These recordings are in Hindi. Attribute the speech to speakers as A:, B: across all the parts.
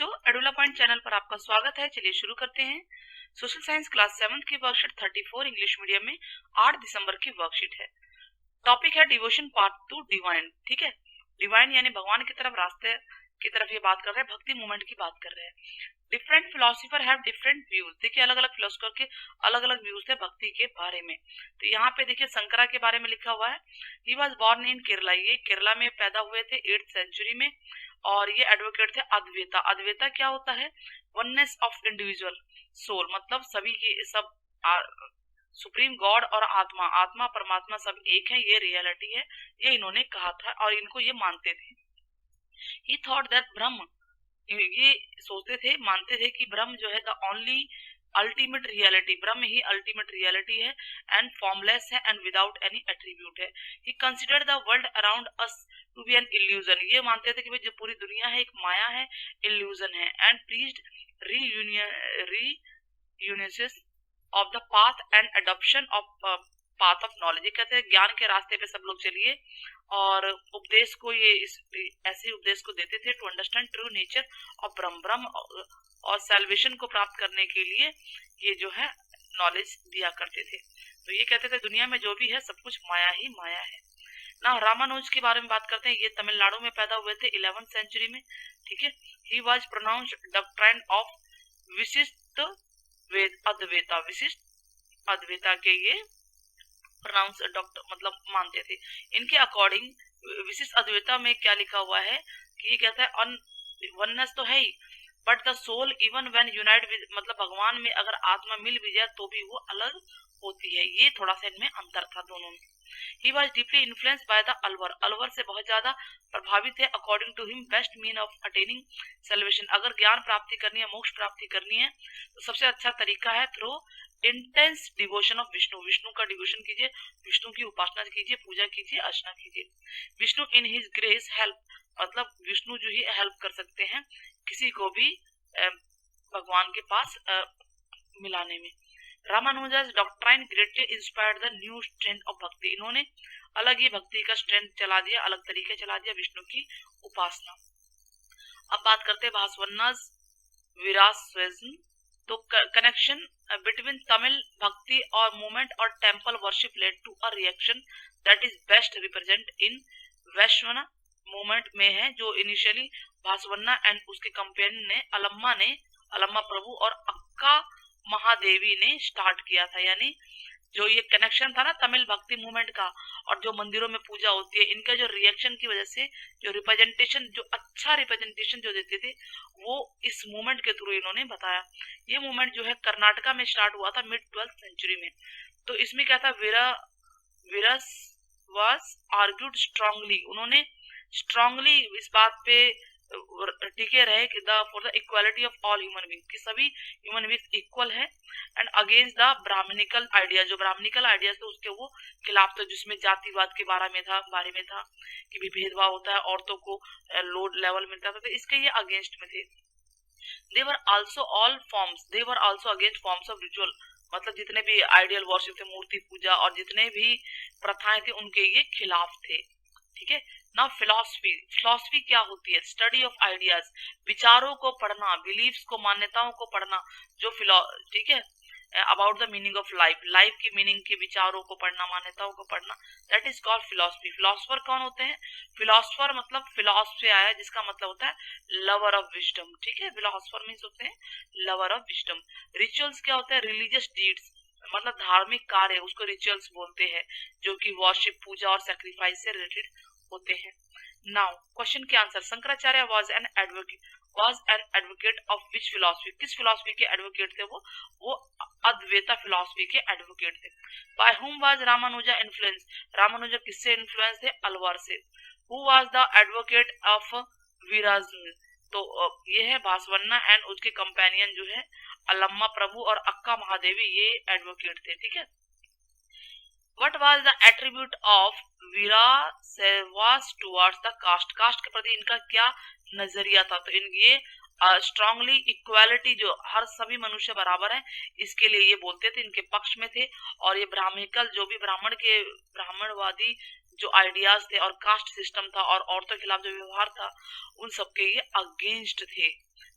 A: बच्चों, एडुला पॉइंट चैनल पर आपका स्वागत है। चलिए शुरू करते हैं। सोशल साइंस क्लास 7 की वर्कशीट 34 इंग्लिश मीडियम में 8 दिसंबर की वर्कशीट है। टॉपिक है डिवोशन पार्ट 2 डिवाइन। ठीक है, डिवाइन यानी भगवान की तरफ, रास्ते की तरफ ये बात कर रहे हैं, भक्ति मूवमेंट की बात कर रहे हैं। Different philosopher have different views. देखिए अलग अलग फिलोसोफर के अलग अलग व्यूज थे भक्ति के बारे में। तो यहाँ पे देखिए शंकरा के बारे में लिखा हुआ है। He was born in Kerala, ये केरला में पैदा हुए थे 8th सेंचुरी में, और ये एडवोकेट थे अद्वैता। अद्वैता क्या होता है? वननेस ऑफ इंडिविजुअल सोल, मतलब सभी के सब सुप्रीम गॉड और आत्मा, आत्मा परमात्मा सब एक है, ये रियलिटी है, ये इन्होंने कहा था और इनको ये मानते थे। ही थॉट दैट ब्रह्म, ये सोचते थे, मानते थे कि ब्रह्म जो है the only ultimate reality, Brahman ही अल्टीमेट रियलिटी है एंड फॉर्मलेस है एंड विदाउट एनी एट्रीब्यूट है। He considered the world around us to be an illusion, ये मानते थे कि भाई जो पूरी दुनिया है एक माया है, इल्यूजन है। एंड प्रीज्ड रीयूनियस of the path and adoption of path of knowledge, ये कहते हैं ज्ञान के रास्ते पे सब लोग चलिए, और उपदेश को ये ऐसे उपदेश को देते थे to understand true nature of Brahma और सैल्वेशन को प्राप्त करने के लिए ये जो है नॉलेज दिया करते थे। तो ये कहते थे दुनिया में जो भी है सब कुछ माया ही माया है ना। रामानुज के बारे में बात करते हैं। ये तमिलनाडु में पैदा हुए थे 11th सेंचुरी में। ठीक है, he was pronounced doctrine of विशिष्ट अद्वैता, विशिष्ट अद्वैता के ये प्रोनाउंस डॉक्टर मतलब मानते थे। इनके अकॉर्डिंग विशिष्ट अद्वैता में क्या लिखा हुआ है कि ये कहता है वननेस तो है ही, but the soul even when unite with, मतलब भगवान में अगर आत्मा मिल भी जाए तो भी वो अलग होती है। ये थोड़ा सा इनमें अंतर था दोनों में। He was deeply influenced by the Alwar, Alwar से बहुत ज्यादा प्रभावित है। According to him best mean of attaining salvation, अगर ज्ञान प्राप्ति करनी है, मोक्ष प्राप्ति करनी है, तो सबसे अच्छा तरीका है through intense devotion of Vishnu. Vishnu का डिवोशन कीजिए, विष्णु की उपासना कीजिए, पूजा कीजिए, अर्चना कीजिए। Vishnu in his grace help, मतलब विष्णु जो ही हेल्प कर सकते हैं किसी को भी भगवान के पास मिलाने में। Ramanuja's doctrine greatly inspired the new strength of bhakti, इन्होंने अलग ही भक्ति का स्ट्रेंथ चला दिया, अलग तरीके चला दिया विष्णु की उपासना। अब बात करते हैं भास्वन्नास विरासवेजन। तो कनेक्शन बिटवीन तमिल भक्ति और मूवमेंट और temple worship led to a reaction that is best represent in वैश्वना मूवमेंट में है, जो इनिशियली भास्वन्ना एंड उसके कंपेनियन ने अलम्मा प्रभु और अक्का महादेवी ने स्टार्ट किया था। यानी जो ये कनेक्शन था ना तमिल भक्ति मूवमेंट का और जो मंदिरों में पूजा होती है, इनका जो रिएक्शन की वजह से जो रिप्रेजेंटेशन, जो अच्छा रिप्रेजेंटेशन जो देते थे वो इस मूवमेंट के थ्रू इन्होंने बताया। ये मूवमेंट जो है कर्नाटका में स्टार्ट हुआ था मिड 12th सेंचुरी में। तो इसमें क्या था, विरस वाज आर्ग्यूड स्ट्रांगली, उन्होंने स्ट्रांगली इस बात पे टिके रहे कि for the equality of all human being, कि सभी ह्यूमन बींग इक्वल है, and against the brahmanical idea, जो ब्राह्मणिकल आइडिया थे उसके वो खिलाफ थे, जिसमें जातिवाद के बारे में था कि भी भेदभाव होता है, औरतों को लोड लेवल मिलता था, तो इसके ये अगेंस्ट में थे। They were also against forms of ritual, मतलब जितने भी आइडियल वर्शिप थे, मूर्ति पूजा और जितने भी प्रथाएं थे उनके ये खिलाफ थे। ठीक है ना। फिलॉसफी क्या होती है? स्टडी ऑफ आइडियाज, विचारों को पढ़ना, बिलीव्स को, मान्यताओं को पढ़ना, जो ठीक है, about the meaning of life, life की मीनिंग के विचारों को पढ़ना, मान्यताओं को पढ़ना, that is called philosophy. Philosopher कौन होते हैं? फिलॉसफर मतलब फिलॉसफी आया है जिसका मतलब होता है लवर ऑफ विजडम। ठीक है, फिलॉसफर मीन्स होते हैं लवर ऑफ विजडम। रिचुअल्स क्या होते हैं? रिलीजियस डीड्स, मतलब धार्मिक कार्य, उसको रिचुअल्स बोलते हैं, जो कि वर्शिप, पूजा और सैक्रिफाइस से रिलेटेड होते हैं। नाउ क्वेश्चन के answer. Shankaracharya was an advocate of which philosophy, किस फिलॉसफी के एडवोकेट थे वो अद्वैता फिलॉसफी के एडवोकेट थे। By whom was Ramanuja influence, Ramanuja किससे इन्फ्लुएंस थे? अलवर से। Who was the advocate of विराजन, तो ये है भास्वन्ना एंड उसके कंपेनियन जो है अलम्मा प्रभु और अक्का महादेवी, ये एडवोकेट थे। ठीक है। What was the attribute of Veerasevas towards the caste, caste के प्रति इनका क्या नजरिया था? तो ये स्ट्रांगली इक्वालिटी, जो हर सभी मनुष्य बराबर हैं, इसके लिए ये बोलते थे, इनके पक्ष में थे। और ये ब्राह्मणिकल, जो भी ब्राह्मणवादी जो आइडियाज थे और कास्ट सिस्टम था और औरतों के खिलाफ जो व्यवहार था, उन सबके ये अगेंस्ट थे।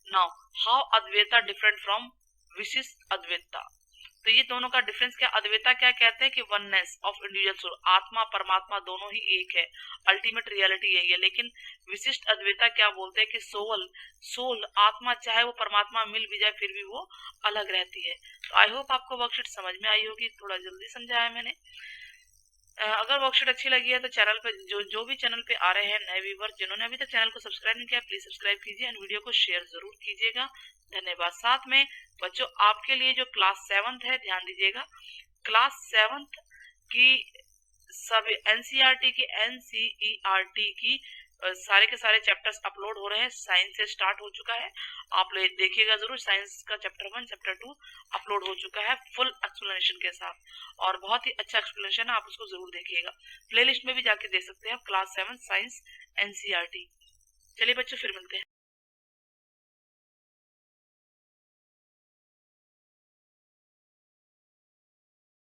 A: Now how Advaita different from विशिष्ट अद्वैता। तो ये दोनों का डिफरेंस क्या, अद्वैता क्या कहते हैं कि वननेस ऑफ इंडिविजुअल सोल, आत्मा परमात्मा दोनों ही एक है, अल्टीमेट रियलिटी यही है। लेकिन विशिष्ट अद्वैता क्या बोलते हैं कि सोल आत्मा चाहे वो परमात्मा मिल भी जाए फिर भी वो अलग रहती है। तो आई होप आपको वर्कशीट समझ में आई होगी, थोड़ा जल्दी समझाया मैंने। अगर वर्कशीट अच्छी लगी है तो चैनल पे जो भी चैनल पे आ रहे हैं नए व्यूवर, जिन्होंने अभी तक चैनल को सब्सक्राइब नहीं किया प्लीज सब्सक्राइब कीजिए एंड वीडियो को शेयर जरूर कीजिएगा। धन्यवाद। साथ में बच्चों आपके लिए जो क्लास 7th है ध्यान दीजिएगा, क्लास 7th की सब एनसीईआरटी की सारे के सारे चैप्टर्स अपलोड हो रहे हैं, साइंस से स्टार्ट हो चुका है, आप लोग देखिएगा जरूर। साइंस का चैप्टर 1 चैप्टर 2 अपलोड हो चुका है फुल एक्सप्लेनेशन के साथ, और बहुत ही अच्छा एक्सप्लेनेशन है, आप उसको जरूर देखिएगा। प्लेलिस्ट में भी जाके देख सकते हैं आप, क्लास 7 साइंस एनसीईआरटी। चलिए बच्चों फिर मिलते हैं।